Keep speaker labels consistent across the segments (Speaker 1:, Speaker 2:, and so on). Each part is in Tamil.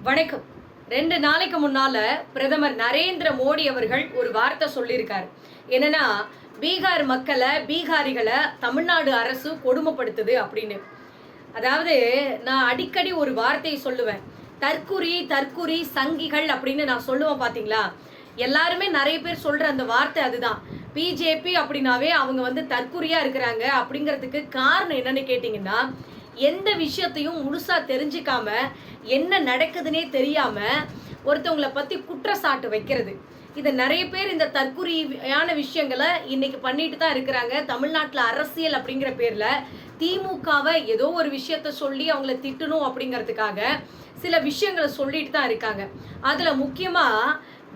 Speaker 1: வணக்கம். 2 நாளைக்கு முன்னால பிரதமர் நரேந்திர மோடி அவர்கள் ஒரு வார்த்தை சொல்லியிருக்காரு. என்னன்னா, பீகார் மக்களை, பீகாரிகளை தமிழ்நாடு அரசு கொடுமைப்படுத்துது அப்படின்னு. அதாவது நான் அடிக்கடி ஒரு வார்த்தையை சொல்லுவேன். தற்குறி தற்குறி சங்கிகள் அப்படின்னு நான் சொல்லுவேன் பாத்தீங்களா. எல்லாருமே நிறைய பேர் சொல்ற அந்த வார்த்தை அதுதான். பிஜேபி அப்படின்னாவே அவங்க தற்குறியா இருக்கிறாங்க அப்படிங்கிறதுக்கு காரணம் என்னன்னு கேட்டீங்கன்னா, எந்த விஷயத்தையும் முழுசா தெரிஞ்சுக்காம என்ன நடக்குதுன்னே தெரியாம ஒருத்தவங்களை பத்தி குற்றச்சாட்டு வைக்கிறது. இதை நிறைய பேர் இந்த தற்குறியான விஷயங்களை இன்னைக்கு பண்ணிட்டு தான் இருக்கிறாங்க. தமிழ்நாட்டில் அரசியல் அப்படிங்கிற பேர்ல திமுகவை ஏதோ ஒரு விஷயத்த சொல்லி அவங்கள திட்டணும் அப்படிங்கிறதுக்காக சில விஷயங்களை சொல்லிட்டு தான் இருக்காங்க. அதுல முக்கியமா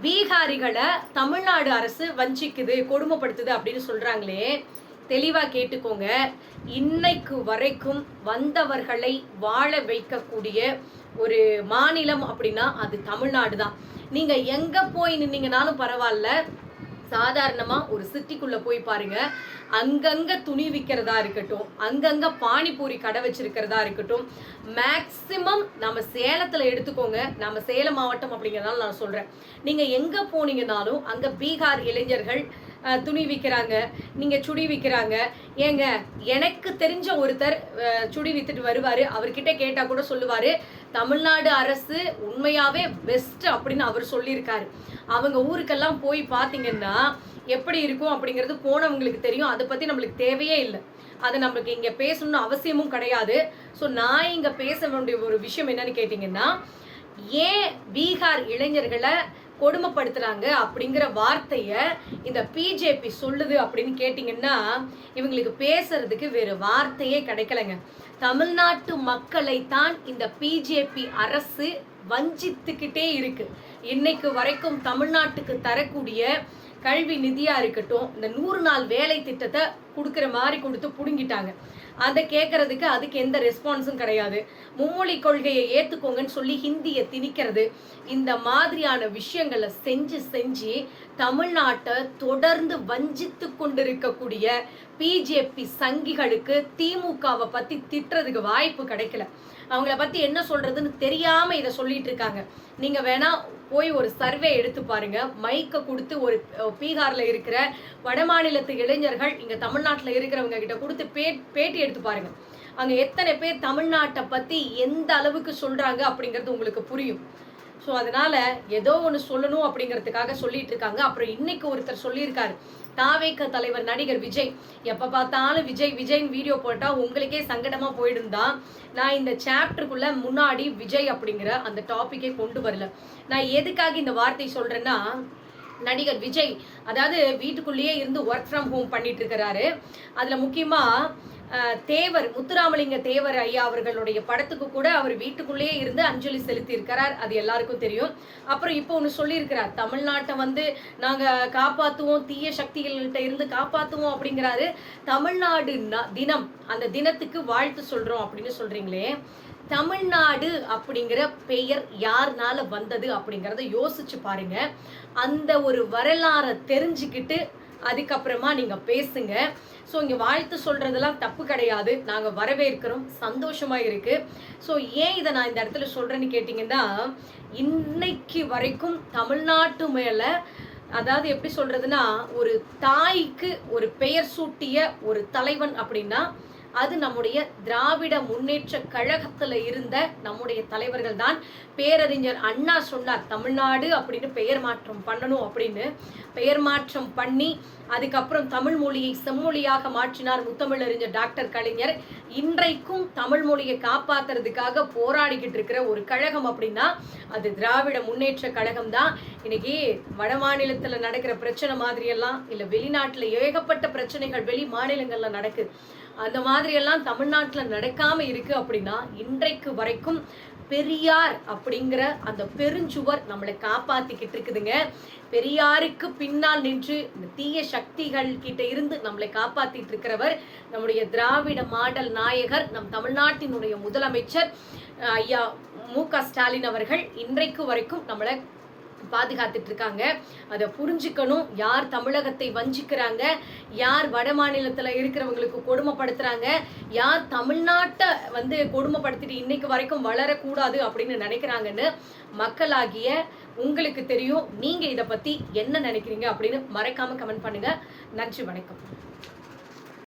Speaker 1: பீகாரிகளை தமிழ்நாடு அரசு வஞ்சிக்குது, கொடுமைப்படுத்துது அப்படின்னு சொல்றாங்களே. தெளிவா கேட்டுக்கோங்க. இன்னைக்கு வரைக்கும் வந்தவர்களை வாழ வைக்கக்கூடிய ஒரு மாநிலம் அப்படின்னா அது தமிழ்நாடு தான். நீங்க எங்க போய் நின்னீங்கனாலும் பரவாயில்ல, சாதாரணமா ஒரு சிட்டிக்குள்ள போய் பாருங்க. அங்கங்க துணி விற்கிறதா இருக்கட்டும், அங்கங்க பானிபூரி கடை வச்சிருக்கிறதா இருக்கட்டும், மேக்சிமம் நம்ம சேலத்துல எடுத்துக்கோங்க. நம்ம சேலம் மாவட்டம் அப்படிங்கிறதால நான் சொல்றேன். நீங்க எங்க போனீங்கனாலும் அங்க பீகார் இளைஞர்கள் துணி விற்கிறாங்க, நீங்க சுடி விற்கிறாங்க. ஏங்க, எனக்கு தெரிஞ்ச ஒருத்தர் சுடி வித்துட்டு வருவாரு. அவர்கிட்ட கேட்டா கூட சொல்லுவாரு, தமிழ்நாடு அரசு உண்மையாவே பெஸ்ட் அப்படின்னு அவர் சொல்லியிருக்காரு. அவங்க ஊருக்கெல்லாம் போய் பார்த்தீங்கன்னா எப்படி இருக்கும் அப்படிங்கிறது போனவங்களுக்கு தெரியும். அதை பத்தி நம்மளுக்கு தேவையே இல்லை. அதை நம்மளுக்கு இங்க பேசணும்னு அவசியமும் கிடையாது. ஸோ நான் இங்க பேச வேண்டிய ஒரு விஷயம் என்னன்னு கேட்டீங்கன்னா, ஏன் பீகார் இளைஞர்களை கொடுமைப்படுத்துறாங்க அப்படிங்கிற வார்த்தைய இந்த பிஜேபி சொல்லுது அப்படின்னு கேட்டீங்கன்னா, இவங்களுக்கு பேசுறதுக்கு வேறு வார்த்தையே கிடைக்கலங்க. தமிழ்நாட்டு மக்களை தான் இந்த பிஜேபி அரசு வஞ்சித்துக்கிட்டே இருக்கு. இன்னைக்கு வரைக்கும் தமிழ்நாட்டுக்கு தரக்கூடிய கல்வி நிதியா இருக்கட்டும், இந்த 100 நாள் வேலை திட்டத்தை கொடுக்குற மாதிரி கொடுத்து புடுங்கிட்டாங்க. அதை கேட்கறதுக்கு அதுக்கு எந்த ரெஸ்பான்ஸும் கிடையாது. மும்மொழி கொள்கையை ஏத்துக்கோங்கன்னு சொல்லி ஹிந்தியை திணிக்கிறது, இந்த மாதிரியான விஷயங்களை செஞ்சு தமிழ்நாட்டை தொடர்ந்து வஞ்சித்து கொண்டிருக்கக்கூடிய பிஜேபி சங்கிகளுக்கு திமுகவை பத்தி திட்டுறதுக்கு வாய்ப்பு கிடைக்கல. அவங்கள பத்தி என்ன சொல்றதுன்னு தெரியாம இதை சொல்லிட்டு இருக்காங்க. நீங்க வேணா போய் ஒரு சர்வே எடுத்து பாருங்க. மைக்க கொடுத்து ஒரு பீகார்ல இருக்கிற வட மாநிலத்து இளைஞர்கள் இங்க தமிழ்நாட்டில் இருக்கிறவங்க கிட்ட கொடுத்து பேட்டி எடுத்து பாருங்க. அங்க எத்தனை பேர் தமிழ்நாட்டை பத்தி எந்த அளவுக்கு சொல்றாங்க அப்படிங்கிறது உங்களுக்கு புரியும். ஸோ அதனால ஏதோ ஒன்று சொல்லணும் அப்படிங்கிறதுக்காக சொல்லிட்டு இருக்காங்க. அப்புறம் இன்னைக்கு ஒருத்தர் சொல்லியிருக்காரு, தாவேக தலைவர் நடிகர் விஜய், எப்போ பார்த்தாலும் விஜய் விஜய்னு வீடியோ போட்டால் உங்களுக்கே சங்கடமாக போயிடுந்தா. நான் இந்த சாப்டருக்குள்ள முன்னாடி விஜய் அப்படிங்கிற அந்த டாப்பிக்கே கொண்டு வரல. நான் எதுக்காக இந்த வார்த்தை சொல்றேன்னா, நடிகர் விஜய் அதாவது வீட்டுக்குள்ளேயே இருந்து ஒர்க் ஃப்ரம் ஹோம் பண்ணிட்டு இருக்கிறாரு. அதில் முக்கியமாக தேவர் முத்துராமலிங்க தேவர் ஐயா அவர்களுடைய படத்துக்கு கூட அவர் வீட்டுக்குள்ளேயே இருந்து அஞ்சலி செலுத்தி இருக்கிறார். அது எல்லாருக்கும் தெரியும். அப்புறம் இப்போ ஒன்று சொல்லியிருக்கிறார், தமிழ்நாட்டை நாங்கள் காப்பாற்றுவோம், தீய சக்திகள்கிட்ட இருந்து காப்பாற்றுவோம் அப்படிங்கிறாரு. தமிழ்நாடு தினம், அந்த தினத்துக்கு வாழ்த்து சொல்றோம் அப்படின்னு சொல்றீங்களே. தமிழ்நாடு அப்படிங்கிற பெயர் யாருனால வந்தது அப்படிங்கிறத யோசிச்சு பாருங்க. அந்த ஒரு வரலாறை தெரிஞ்சுக்கிட்டு அதுக்கப்புறமா நீங்க பேசுங்க. ஸோ இங்கே வாழ்த்து சொல்றதெல்லாம் தப்பு கிடையாது, நாங்கள் வரவேற்கிறோம், சந்தோஷமா இருக்கு. ஸோ ஏன் இதை நான் இந்த இடத்துல சொல்றேன்னு கேட்டிங்கன்னா, இன்னைக்கு வரைக்கும் தமிழ்நாட்டு மேல அதாவது எப்படி சொல்றதுன்னா, ஒரு தாய்க்கு ஒரு பெயர் சூட்டிய ஒரு தலைவன் அப்படின்னா அது நம்முடைய திராவிட முன்னேற்ற கழகத்துல இருந்த நம்முடைய தலைவர்கள் தான். பேரறிஞர் அண்ணா சொன்னார், தமிழ்நாடு அப்படின்னு பெயர் மாற்றம் பண்ணணும் அப்படின்னு. பெயர் மாற்றம் பண்ணி அதுக்கப்புறம் தமிழ் மொழியை செம்மொழியாக மாற்றினார் முத்தமிழறிஞர் டாக்டர் கலைஞர். இன்றைக்கும் தமிழ் மொழியை காப்பாத்துறதுக்காக போராடிக்கிட்டு இருக்கிற ஒரு கழகம் அப்படின்னா அது திராவிட முன்னேற்ற கழகம் தான். இன்னைக்கு வட மாநிலத்துல நடக்கிற பிரச்சனை மாதிரியெல்லாம் இல்லை, வெளிநாட்டுல ஏகப்பட்ட பிரச்சனைகள் வெளி மாநிலங்கள்ல நடக்குது. அந்த மாதிரியெல்லாம் தமிழ்நாட்டில் நடக்காம இருக்கு அப்படின்னா இன்றைக்கு வரைக்கும் பெரியார் அப்படிங்கிற அந்த பெருஞ்சுவர் நம்மளை காப்பாத்திக்கிட்டு இருக்குதுங்க. பெரியாருக்கு பின்னால் நின்று இந்த தீய சக்திகள் கிட்ட இருந்து நம்மளை காப்பாத்திட்டு இருக்கிறவர் நம்முடைய திராவிட மாடல் நாயகர், நம் தமிழ்நாட்டினுடைய முதலமைச்சர் ஐயா மு.க. ஸ்டாலின் அவர்கள் இன்றைக்கு வரைக்கும் நம்மளை பாதுகாத்துட்டு இருக்காங்க. அதை புரிஞ்சுக்கணும். யார் தமிழகத்தை வஞ்சிக்கிறாங்க, யார் வட மாநிலத்தில் இருக்கிறவங்களுக்கு கொடுமைப்படுத்துறாங்க, யார் தமிழ்நாட்டை கொடுமைப்படுத்திட்டு இன்னைக்கு வரைக்கும் வளரக்கூடாது அப்படின்னு நினைக்கிறாங்கன்னு மக்களாகிய உங்களுக்கு தெரியும். நீங்க இதை பத்தி என்ன நினைக்கிறீங்க அப்படின்னு மறக்காம கமெண்ட் பண்ணுங்க. நன்றி, வணக்கம்.